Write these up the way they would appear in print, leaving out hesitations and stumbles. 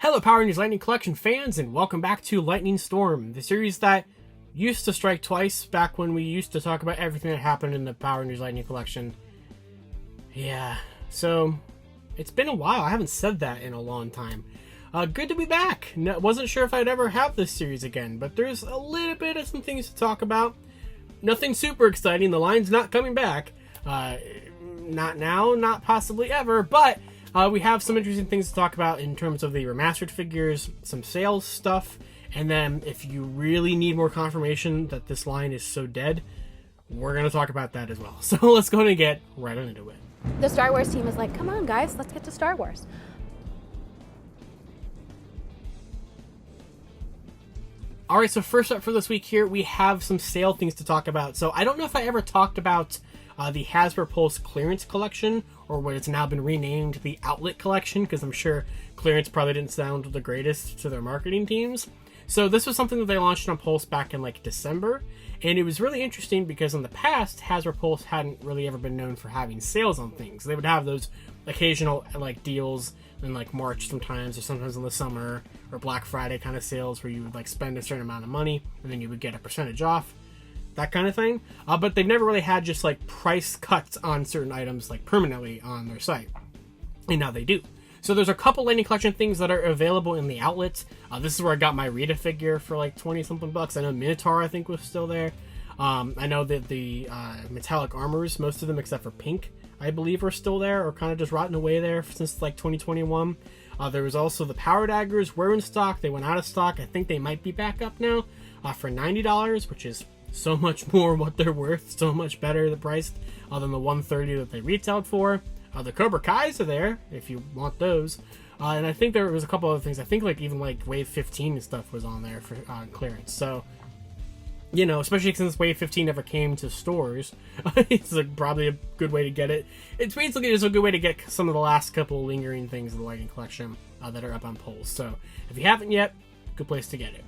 Hello Power Rangers Lightning Collection fans, and welcome back to Lightning Storm, the series that used to strike twice back when we used to talk about everything that happened in the Power Rangers Lightning Collection. Yeah, so it's been a while. I haven't said that in a long time. Good to be back. Wasn't sure if I'd ever have this series again, but there's a little bit of some things to talk about. Nothing super exciting. The line's not coming back. Not now, not possibly ever, but we have some interesting things to talk about in terms of the remastered figures, some sales stuff, and then if you really need more confirmation that this line is so dead, we're going to talk about that as well. So let's go ahead and get right into it. The Star Wars team is like, come on guys, let's get to Star Wars. Alright, so first up for this week here, we have some sale things to talk about. So I don't know if I ever talked about the Hasbro Pulse Clearance Collection, or what it's now been renamed the Outlet Collection, because I'm sure clearance probably didn't sound the greatest to their marketing teams. So this was something that they launched on Pulse back in like December, and it was really interesting because in the past, Hasbro Pulse hadn't really ever been known for having sales on things. They would have those occasional like deals in like March sometimes, or sometimes in the summer, or Black Friday kind of sales where you would like spend a certain amount of money and then you would get a percentage off, that kind of thing. But they've never really had just like price cuts on certain items like permanently on their site, and now they do. So there's a couple Lightning Collection things that are available in the outlets. This is where I got my Rita figure for like 20 something bucks. I know Minotaur I think was still there. I know that the metallic armors, most of them except for Pink, I believe are still there, or kind of just rotting away there since like 2021. There was also the Power Daggers were in stock. They went out of stock. I think they might be back up now for $90, which is so much more what they're worth, so much better the price than the $130 that they retailed for. The Cobra Kais are there if you want those, and I think there was a couple other things. I think like even like Wave 15 and stuff was on there for clearance. So, you know, especially since Wave 15 never came to stores, it's like probably a good way to get it. It's basically just a good way to get some of the last couple lingering things of the Lightning Collection that are up on Pulse. So if you haven't yet, good place to get it.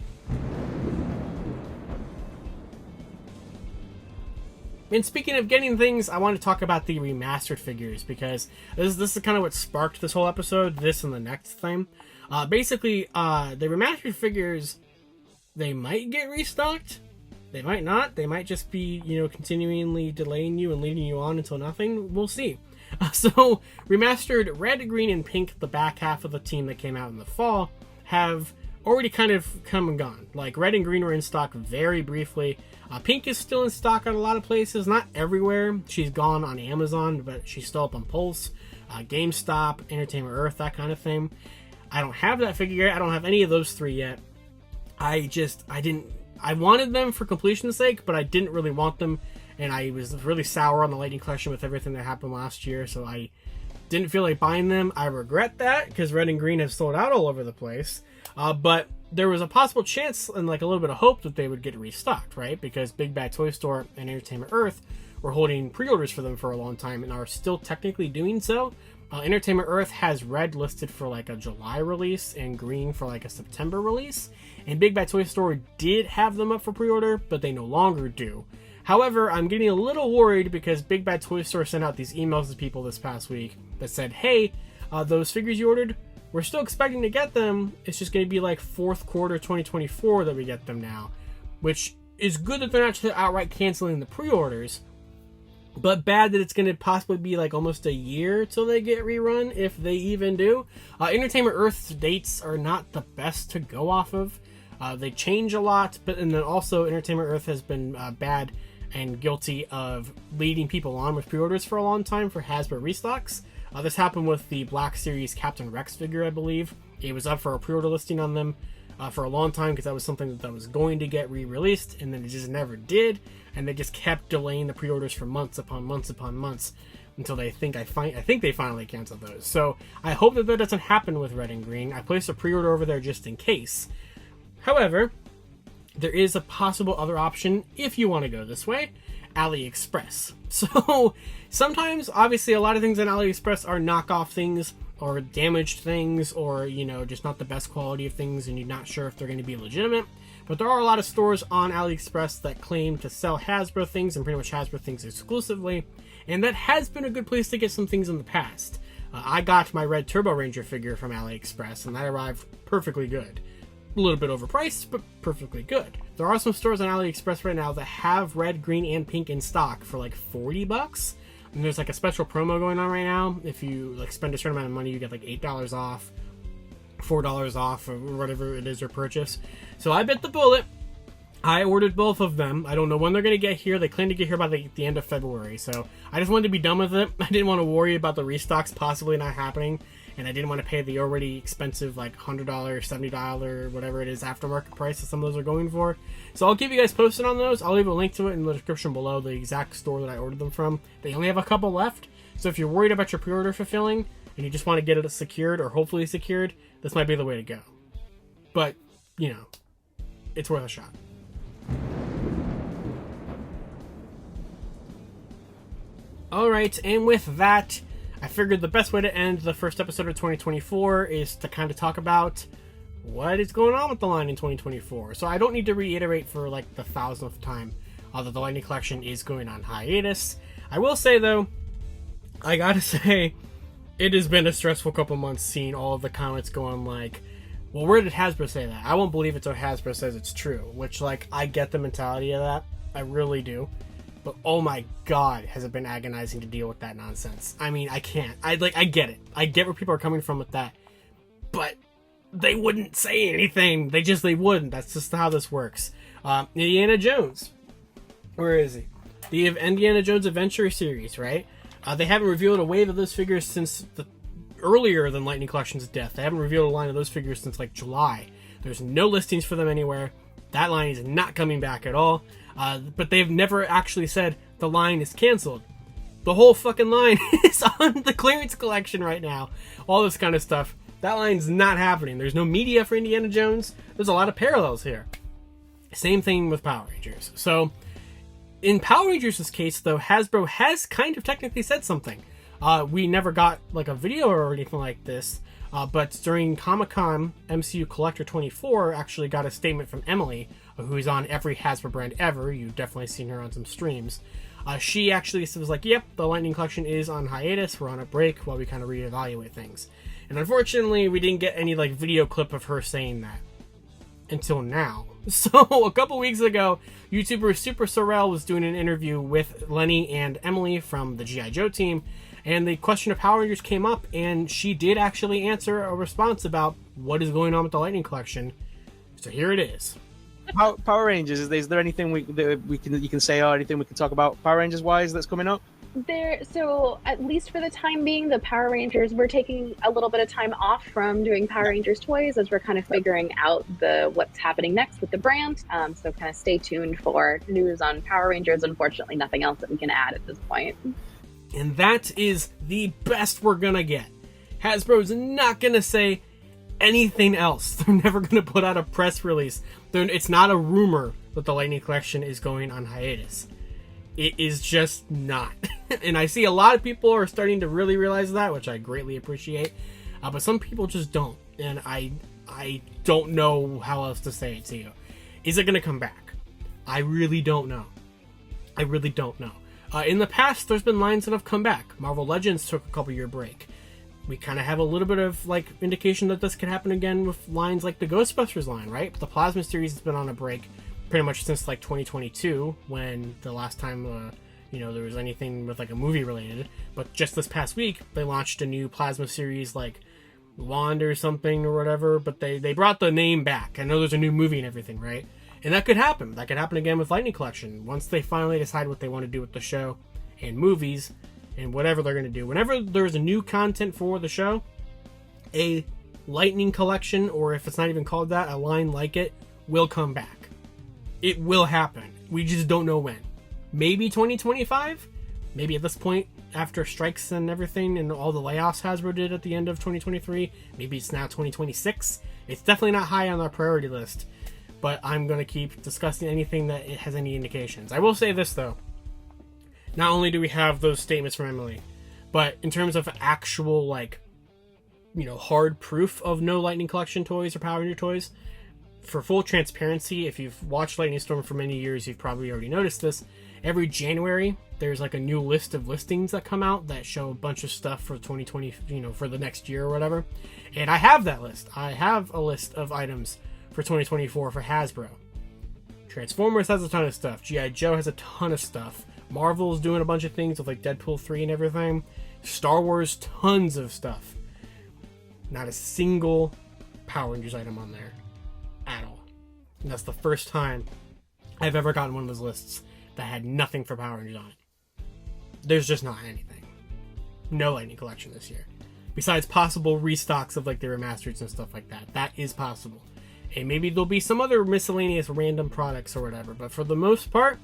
And speaking of getting things, I want to talk about the remastered figures, because this is kind of what sparked this whole episode, this and the next thing. Basically, the remastered figures, they might get restocked, they might not, they might just be, you know, continually delaying you and leading you on until nothing. We'll see. So, remastered Red, Green, and Pink, the back half of the team that came out in the fall, have already kind of come and gone. Like, Red and Green were in stock very briefly. Pink is still in stock at a lot of places, not everywhere. She's gone on Amazon, but she's still up on Pulse, GameStop, Entertainment Earth, that kind of thing. I don't have that figure yet. I don't have any of those three yet. I wanted them for completion's sake, but I didn't really want them, and I was really sour on the Lightning Collection with everything that happened last year, so I didn't feel like buying them. I regret that, because Red and Green have sold out all over the place, but there was a possible chance and like a little bit of hope that they would get restocked, right? Because Big Bad Toy Store and Entertainment Earth were holding pre-orders for them for a long time and are still technically doing so. Entertainment Earth has Red listed for like a July release and Green for like a September release. And Big Bad Toy Store did have them up for pre-order, but they no longer do. However, I'm getting a little worried because Big Bad Toy Store sent out these emails to people this past week that said, hey, those figures you ordered, we're still expecting to get them. It's just going to be like fourth quarter 2024 that we get them now, which is good that they're not just outright canceling the pre-orders, but bad that it's going to possibly be like almost a year till they get rerun, if they even do. Entertainment Earth's dates are not the best to go off of. They change a lot, but and then also Entertainment Earth has been bad and guilty of leading people on with pre-orders for a long time for Hasbro restocks. This happened with the Black Series Captain Rex figure, I believe. It was up for a pre-order listing on them for a long time because that was something that was going to get re-released, and then it just never did, and they just kept delaying the pre-orders for months upon months upon months until they think I think they finally canceled those. So I hope that doesn't happen with Red and Green. I placed a pre-order over there just in case. However, there is a possible other option if you want to go this way. AliExpress. So sometimes, obviously, a lot of things on AliExpress are knockoff things or damaged things, or, you know, just not the best quality of things and you're not sure if they're going to be legitimate. But there are a lot of stores on AliExpress that claim to sell Hasbro things and pretty much Hasbro things exclusively, and that has been a good place to get some things in the past. I got my red Turbo Ranger figure from AliExpress, and that arrived perfectly good. A little bit overpriced, but perfectly good. There are some stores on AliExpress right now that have red, green, and pink in stock for like $40. And there's like a special promo going on right now. If you like spend a certain amount of money, you get like $8 off, $4 off, or whatever it is your purchase. So I bit the bullet. I ordered both of them. I don't know when they're going to get here. They claim to get here by the end of February. So I just wanted to be done with it. I didn't want to worry about the restocks possibly not happening. And I didn't want to pay the already expensive like $100, $70, whatever it is aftermarket price that some of those are going for. So I'll keep you guys posted on those. I'll leave a link to it in the description below, the exact store that I ordered them from. They only have a couple left. So if you're worried about your pre-order fulfilling and you just want to get it secured or hopefully secured, this might be the way to go. But, you know, it's worth a shot. Alright, and with that, I figured the best way to end the first episode of 2024 is to kind of talk about what is going on with the line in 2024. So I don't need to reiterate for like the 1000th time that the Lightning Collection is going on hiatus. I will say though, I gotta say, it has been a stressful couple months seeing all of the comments going like, well, where did Hasbro say that? I won't believe it till Hasbro says it's true, which like, I get the mentality of that. I really do. But oh my god, has it been agonizing to deal with that nonsense. I mean, I can't. I get it. I get where people are coming from with that. But they wouldn't say anything. They wouldn't. That's just how this works. Indiana Jones. Where is he? The Indiana Jones Adventure series, right? They haven't revealed a wave of those figures since earlier than Lightning Collection's death. They haven't revealed a line of those figures since like July. There's no listings for them anywhere. That line is not coming back at all. But they've never actually said the line is canceled. The whole fucking line is on the clearance collection right now. All this kind of stuff. That line's not happening. There's no media for Indiana Jones. There's a lot of parallels here. Same thing with Power Rangers. So, in Power Rangers' case, though, Hasbro has kind of technically said something. We never got like a video or anything like this. But during Comic-Con, MCU Collector 24 actually got a statement from Emily, who's on every Hasbro brand ever. You've definitely seen her on some streams. She actually was like, yep, the Lightning Collection is on hiatus. We're on a break while we kind of reevaluate things. And unfortunately, we didn't get any like video clip of her saying that until now. So a couple weeks ago, YouTuber Super Sorrel was doing an interview with Lenny and Emily from the G.I. Joe team. And the question of Power Rangers came up, and she did actually answer a response about what is going on with the Lightning Collection. So here it is. Power Rangers, is there anything you can say or anything we can talk about Power Rangers wise that's coming up? So at least for the time being, the Power Rangers, we're taking a little bit of time off from doing Power Rangers toys as we're kind of figuring out what's happening next with the brand. So kind of stay tuned for news on Power Rangers. Unfortunately, nothing else that we can add at this point. And that is the best we're gonna get. Hasbro's not gonna say anything else. They're never gonna put out a press release. It's not a rumor that the Lightning Collection is going on hiatus. It is just not. And I see a lot of people are starting to really realize that, which I greatly appreciate. But some people just don't. And I don't know how else to say it to you. Is it gonna come back? I really don't know. I really don't know. In the past, there's been lines that have come back. Marvel Legends took a couple-year break. We kind of have a little bit of like indication that this could happen again with lines like the Ghostbusters line, right? But the Plasma series has been on a break pretty much since like 2022, when the last time there was anything with like a movie related. But just this past week, they launched a new Plasma series like Wand or something or whatever. But they brought the name back. I know there's a new movie and everything, right? And that could happen. That could happen again with Lightning Collection. Once they finally decide what they want to do with the show and movies and whatever they're going to do. Whenever there's a new content for the show, a Lightning Collection, or if it's not even called that, a line like it, will come back. It will happen. We just don't know when. Maybe 2025? Maybe at this point, after strikes and everything and all the layoffs Hasbro did at the end of 2023, maybe it's now 2026. It's definitely not high on our priority list. But I'm going to keep discussing anything that it has any indications. I will say this, though. Not only do we have those statements from Emily, but in terms of actual, hard proof of no Lightning Collection toys or Power Ranger toys, for full transparency, if you've watched Lightning Storm for many years, you've probably already noticed this. Every January, there's like a new list of listings that come out that show a bunch of stuff for 2020, for the next year or whatever. And I have that list. I have a list of items for 2024 for Hasbro. Transformers has a ton of stuff. G.I. Joe has a ton of stuff. Marvel's doing a bunch of things with like Deadpool 3 and everything. Star Wars, tons of stuff. Not a single Power Rangers item on there at all. And that's the first time I've ever gotten one of those lists that had nothing for Power Rangers on it. There's just not anything. No Lightning Collection this year. Besides possible restocks of like the remasters and stuff like that. That is possible. And maybe there'll be some other miscellaneous random products or whatever. But for the most part,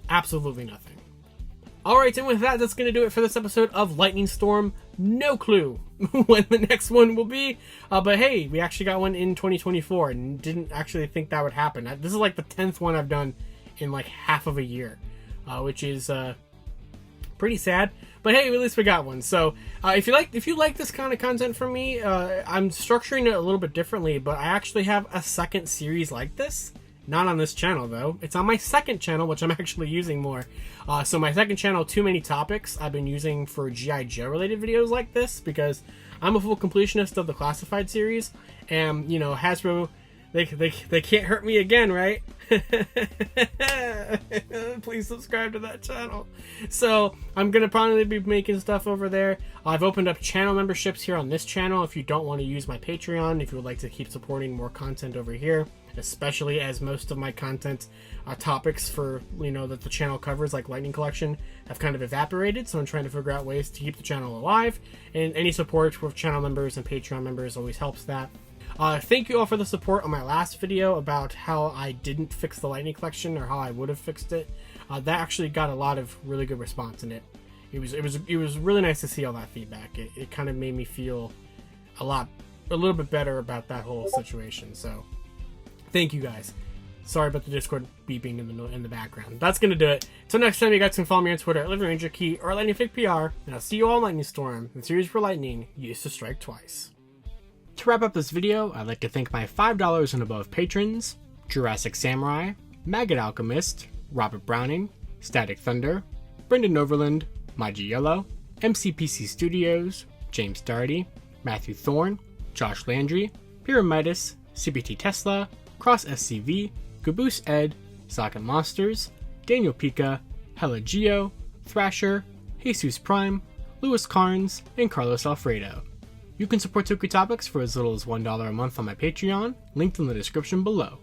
absolutely nothing. Alright, and with that, that's going to do it for this episode of Lightning Storm. No clue when the next one will be. But hey, we actually got one in 2024 and didn't actually think that would happen. This is like the 10th one I've done in like half of a year. Which is pretty sad. But hey, at least we got one. So if you like this kind of content from me, I'm structuring it a little bit differently. But I actually have a second series like this. Not on this channel, though. It's on my second channel, which I'm actually using more. So my second channel, Too Many Topics, I've been using for G.I. Joe related videos like this because I'm a full completionist of the Classified series. And, Hasbro, they can't hurt me again, right? Please subscribe to that channel. So I'm going to probably be making stuff over there. I've opened up channel memberships here on this channel if you don't want to use my Patreon, if you would like to keep supporting more content over here. Especially as most of my content topics for that the channel covers, like Lightning Collection, have kind of evaporated. So I'm trying to figure out ways to keep the channel alive, and any support with channel members and Patreon members always helps that. Thank you all for the support on my last video about how I didn't fix the Lightning Collection or how I would have fixed it. That actually got a lot of really good response in it. It was really nice to see all that feedback. It kind of made me feel a little bit better about that whole situation. So thank you guys. Sorry about the Discord beeping in the background. That's going to do it. Until next time, you guys can follow me on Twitter at LivingRangerKey or LightningFigPR. And I'll see you all in Lightning Storm, the series where lightning used to strike twice. To wrap up this video, I'd like to thank my $5 and above patrons: Jurassic Samurai, Maggot Alchemist, Robert Browning, Static Thunder, Brendan Overland, Maji Yellow, MCPC Studios, James Darty, Matthew Thorne, Josh Landry, Pyramidas, CBT Tesla, Cross SCV, Caboose Ed, Socket Monsters, Daniel Pika, Hella Geo, Thrasher, Jesus Prime, Louis Carnes, and Carlos Alfredo. You can support Toku Topics for as little as $1 a month on my Patreon, linked in the description below.